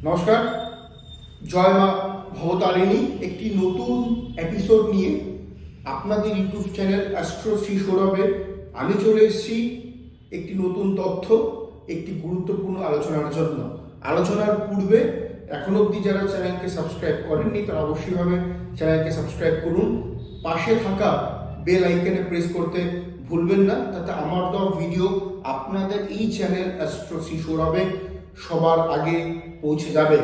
নমস্কার, জয় মা ভবতারিণী। একটি নতুন এপিসোড নিয়ে আপনাদের ইউটিউব চ্যানেল অ্যাস্ট্রো শ্রী সৌরভে আমি চলে এসেছি একটি নতুন তথ্য, একটি গুরুত্বপূর্ণ আলোচনার জন্য। আলোচনার পূর্বে এখন অবধি যারা চ্যানেলকে সাবস্ক্রাইব করেননি তারা অবশ্যইভাবে চ্যানেলকে সাবস্ক্রাইব করুন। পাশে থাকা বেল আইকনে প্রেস করতে ভুলবেন না, তাতে আমার দেওয়া ভিডিও আপনাদের এই চ্যানেল অ্যাস্ট্রো শ্রী সৌরভে সবার আগে পৌঁছে যাবে।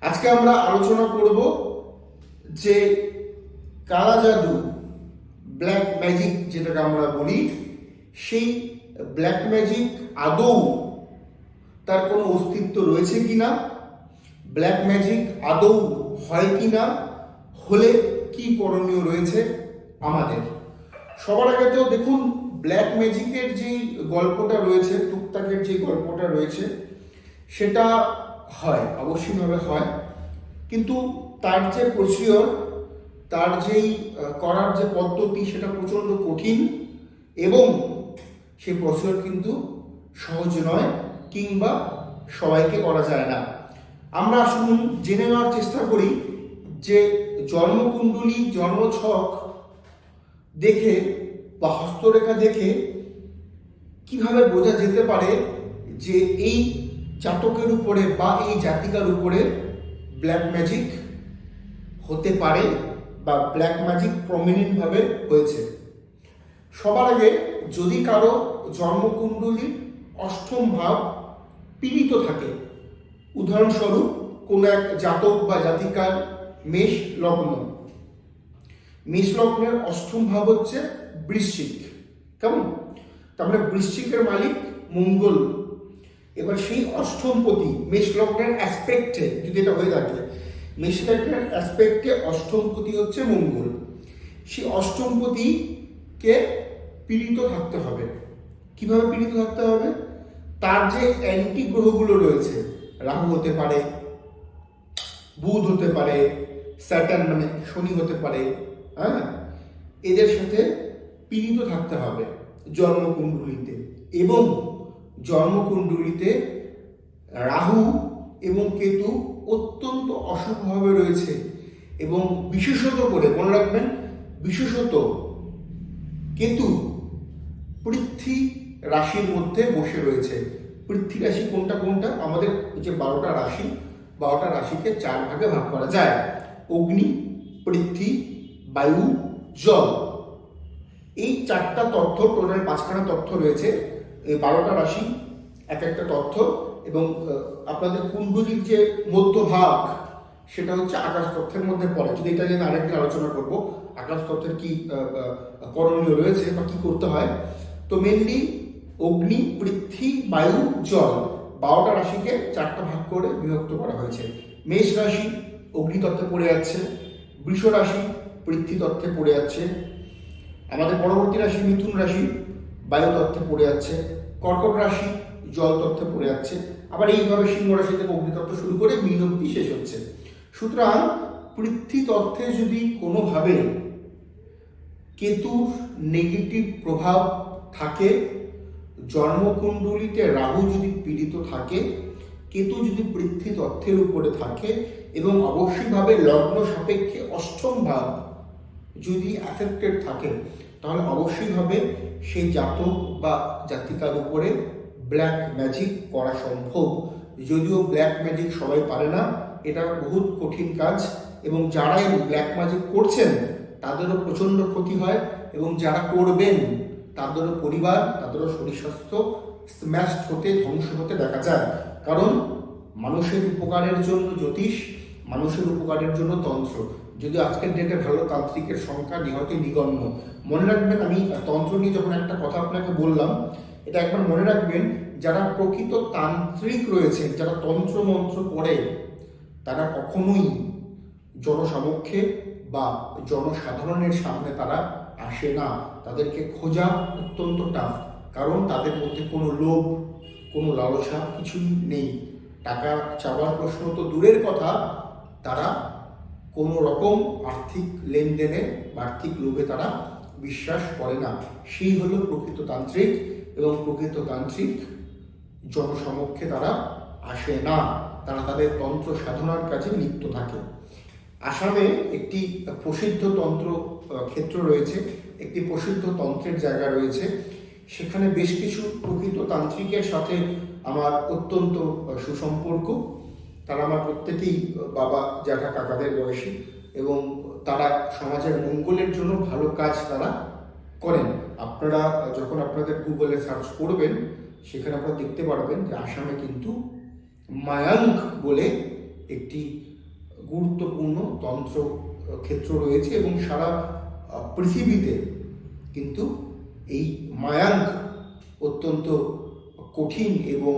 আজকে আমরা আলোচনা করব যে কালা জাদু, ব্ল্যাক ম্যাজিক যেটাকে আমরা বলি, সেই ব্ল্যাক ম্যাজিক আদৌ তার কোনো অস্তিত্ব রয়েছে কিনা, ব্ল্যাক ম্যাজিক আদৌ হয় কিনা, হলে কি করণীয় রয়েছে আমাদের। সবার আগে তো দেখুন, ব্ল্যাক ম্যাজিকের যেই গল্পটা রয়েছে, টুকটাকের যে গল্পটা রয়েছে, সেটা হয়, অবশ্যইভাবে হয়, কিন্তু তার যে প্রসিডিওর, তার যেই করার যে পদ্ধতি, সেটা প্রচণ্ড কঠিন এবং সেই প্রসিডিওর কিন্তু সহজ নয়, কিংবা সবাইকে করা যায় না। আমরা শুনুন, জেনে নেওয়ার চেষ্টা করি যে জন্মকুণ্ডলী, জন্মছক দেখে বা হস্তরেখা দেখে কিভাবে বোঝা যেতে পারে যে এই জাতকের উপরে বা এই জাতিকার উপরে ব্ল্যাক ম্যাজিক হতে পারে বা ব্ল্যাক ম্যাজিক প্রমিনেন্টভাবে হয়েছে। সবার আগে, যদি কারো জন্মকুণ্ডলীর অষ্টম ভাব পীড়িত থাকে, উদাহরণস্বরূপ কোনো এক জাতক বা জাতিকার মেষ লগ্ন, মেষ লগ্নের অষ্টম ভাব হচ্ছে বৃশ্চিক, কেমন? তার মানে বৃশ্চিকের মালিক মঙ্গল। এবার সেই অষ্টমপতি মেষ লগ্নের অ্যাসপেক্টে যদি এটা হয়ে থাকে, মেষ লগ্নের অ্যাসপেক্টে অষ্টমপতি হচ্ছে মঙ্গল, সেই অষ্টমপতিকে পীড়িত থাকতে হবে। কিভাবে পীড়িত থাকতে হবে? তার যে অ্যান্টি গ্রহগুলো রয়েছে, রাহু হতে পারে, বুধ হতে পারে, স্যাটার্ন মানে শনি হতে পারে, হ্যাঁ, এদের সাথে পীড়িত থাকতে হবে জন্মকুণ্ডলীতে। এবং জন্মকুণ্ডলীতে রাহু এবং কেতু অত্যন্ত অশুভভাবে রয়েছে, এবং বিশেষত করে মনে রাখবেন, বিশেষত কেতু পৃথ্বী রাশির মধ্যে বসে রয়েছে। পৃথ্বী রাশি কোনটা কোনটা? আমাদের যে 12টা রাশি, 12টা রাশিকে 4 ভাগে ভাগ করা যায়: অগ্নি, পৃথ্বী, বায়ু, জল। এই 4টা তথ্য, টোটাল 5খানা তথ্য রয়েছে। এই 12টা রাশি এক একটা তথ্য, এবং আপনাদের কুণ্ডলীর যে মধ্যভাগ, সেটা হচ্ছে আকাশ তত্ত্বের মধ্যে পড়ে। যদি এটা নিয়ে আরেকদিন আলোচনা করবো, আকাশ তত্ত্বের কি করণীয় রয়েছে বা কি করতে হয়। তো মেনলি অগ্নি, পৃথ্বী, বায়ু, জল, 12টা রাশিকে 4টা ভাগ করে বিভক্ত করা হয়েছে। মেষ রাশি অগ্নি তত্ত্বে পড়ে যাচ্ছে, বৃষ রাশি পৃথ্বী তত্ত্বে পড়ে যাচ্ছে, আমাদের পরবর্তী রাশি মিথুন রাশি বায়ু তত্ত্বে পড়ে যাচ্ছে, কর্কট রাশি জল তত্ত্বে পড়ে যাচ্ছে, আবার এইভাবে সিংহ রাশি থেকে অগ্নিতত্ত্ব শুরু করে মীন অবধি শেষ হচ্ছে। সুতরাং পৃথ্বী তত্ত্বে যদি কোনোভাবে কেতুর নেগেটিভ প্রভাব থাকে, জন্মকুণ্ডলীতে রাহু যদি পীড়িত থাকে, কেতু যদি পৃথ্বী তত্ত্বের উপরে থাকে, এবং অবশ্যইভাবে লগ্ন সাপেক্ষে অষ্টম ভাব যদি অ্যাফেক্টেড থাকে, তাহলে অবশ্যইভাবে সেই জাতক বা জাতিকার উপরে ব্ল্যাক ম্যাজিক করা সম্ভব। যদিও ব্ল্যাক ম্যাজিক সবাই পারে না, এটা বহুত কঠিন কাজ, এবং যারা এই ব্ল্যাক ম্যাজিক করছেন তাদেরও প্রচণ্ড ক্ষতি হয়, এবং যারা করবেন তাদেরও পরিবার, তাদেরও শরীর স্বাস্থ্য স্ম্যাশড হতে, ধ্বংস হতে দেখা যায়। কারণ মানুষের উপকারের জন্য জ্যোতিষ, মানুষের উপকারের জন্য তন্ত্র। যদি আজকের ডেটে ভালো তান্ত্রিকের সংখ্যা নিহত নিগণ্য। মনে রাখবেন, আমি তন্ত্র নিয়ে যখন একটা কথা আপনাকে বললাম, এটা একবার মনে রাখবেন, যারা প্রকৃত তান্ত্রিক রয়েছে, যারা তন্ত্র মন্ত্র করে, তারা কখনোই জনসমক্ষে বা জনসাধারণের সামনে তারা আসে না। তাদেরকে খোঁজা অত্যন্ত টাফ, কারণ তাদের মধ্যে কোনো লোভ, কোনো লালসা কিছুই নেই। টাকা চাওয়ার প্রশ্ন তো দূরের কথা, তারা কোনো রকম আর্থিক লেনদেনে বা আর্থিক লোভে তারা বিশ্বাস করে না। সেই হলো প্রকৃত তান্ত্রিক, এবং প্রকৃত তান্ত্রিক জনসমক্ষে তারা আসে না। তারা তাদের তন্ত্র সাধনার কাজে লিপ্ত থাকে। আসামে একটি প্রসিদ্ধ তন্ত্র ক্ষেত্র রয়েছে, একটি প্রসিদ্ধ তন্ত্রের জায়গা রয়েছে। সেখানে বেশ কিছু প্রকৃত তান্ত্রিকের সাথে আমার অত্যন্ত সুসম্পর্ক। তারা আমার প্রত্যেকেই বাবা জ্যাঠা কাকাদের বয়সী, এবং তারা সমাজের মঙ্গলের জন্য ভালো কাজ তারা করেন। আপনারা যখন আপনাদের গুগলে সার্চ করবেন, সেখানে আপনারা দেখতে পারবেন যে আসামে কিন্তু মায়াঙ্ক বলে একটি গুরুত্বপূর্ণ তন্ত্র ক্ষেত্র রয়েছে, এবং সারা পৃথিবীতে কিন্তু এই মায়াঙ্ক অত্যন্ত কঠিন এবং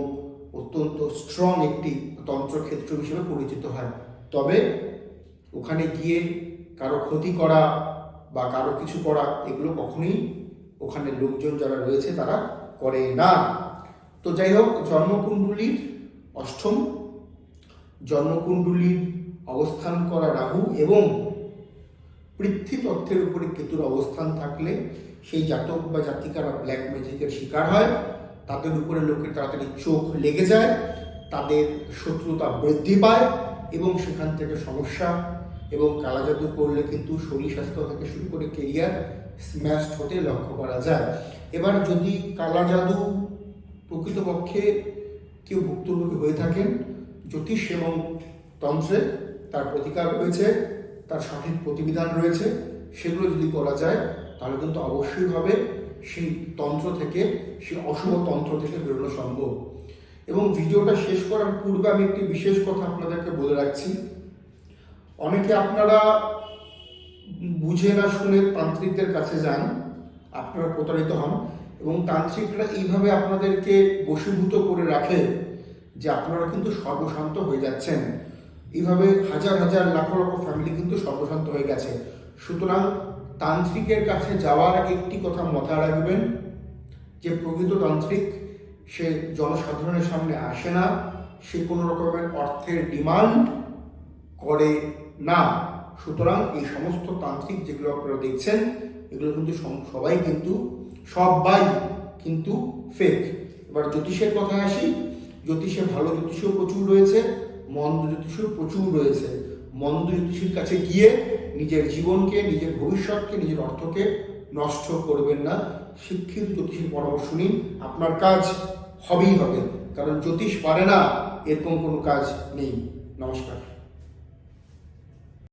অত্যন্ত স্ট্রং একটি তন্ত্রক্ষেত্র হিসেবে পরিচিত হয়। তবে ওখানে গিয়ে কারো ক্ষতি করা বা কারো কিছু করা এগুলো কখনোই ওখানে লোকজন যারা রয়েছে তারা করে না। তো যাই হোক, জন্মকুণ্ডলীর অষ্টম, জন্মকুণ্ডলীর অবস্থান করা রাহু এবং পৃথ্বী তত্ত্বের উপরে কেতুর অবস্থান থাকলে সেই জাতক বা জাতিকারা ব্ল্যাক ম্যাজিকের শিকার হয়। তাদের উপরে লোকের তাড়াতাড়ি চোখ লেগে যায়, তাদের শত্রুতা বৃদ্ধি পায়, এবং সেখান থেকে সমস্যা এবং কালাজাদু করলে কিন্তু শরীর স্বাস্থ্য থেকে শুরু করে কেরিয়ার স্ম্যাশড হতে লক্ষ্য করা যায়। এবার যদি কালাজাদু প্রকৃতপক্ষে কেউ ভুক্তভোগী হয়ে থাকেন, জ্যোতিষ এবং তন্ত্রে তার প্রতিকার রয়েছে, তার সঠিক প্রতিবিধান রয়েছে, সেগুলো যদি করা যায় তাহলে কিন্তু অবশ্যইভাবে সেই তন্ত্র থেকে, সেই অশুভ তন্ত্র থেকে বেরোনো সম্ভব। এবং ভিডিওটা শেষ করার পূর্বে আমি একটি বিশেষ কথা আপনাদেরকে বলে রাখছি। অনেকে আপনারা বুঝে না শুনে তান্ত্রিকদের কাছে যান, আপনারা প্রতারিত হন, এবং তান্ত্রিকরা এইভাবে আপনাদেরকে বশীভূত করে রাখে যে আপনারা কিন্তু সর্বশান্ত হয়ে যাচ্ছেন। এইভাবে হাজার হাজার লাখ লাখ ফ্যামিলি কিন্তু সর্বশান্ত হয়ে গেছে। সুতরাং তান্ত্রিকের কাছে যাওয়ার আগে একটি কথা মাথায় রাখবেন যে প্রকৃত তান্ত্রিক সে জনসাধারণের সামনে আসে না, সে কোনো রকমের অর্থের ডিমান্ড করে না। সুতরাং এই সমস্ত তান্ত্রিক যেগুলো আপনারা দেখছেন, এগুলো কিন্তু সবাই কিন্তু ফেক। এবার জ্যোতিষের কথায় আসি। জ্যোতিষে ভালো জ্যোতিষও প্রচুর রয়েছে, মন্দ জ্যোতিষও প্রচুর রয়েছে। মন্দ জ্যোতিষীর কাছে গিয়ে নিজের জীবনকে, নিজের ভবিষ্যৎকে, নিজের অর্থকে নষ্ট করবেন না। শিক্ষিত জ্যোতিষীর পরামর্শ নিন, আপনার কাজ হবেই হবে। কারণ জ্যোতিষ পারে না এরকম কোনো কাজ নেই। নমস্কার।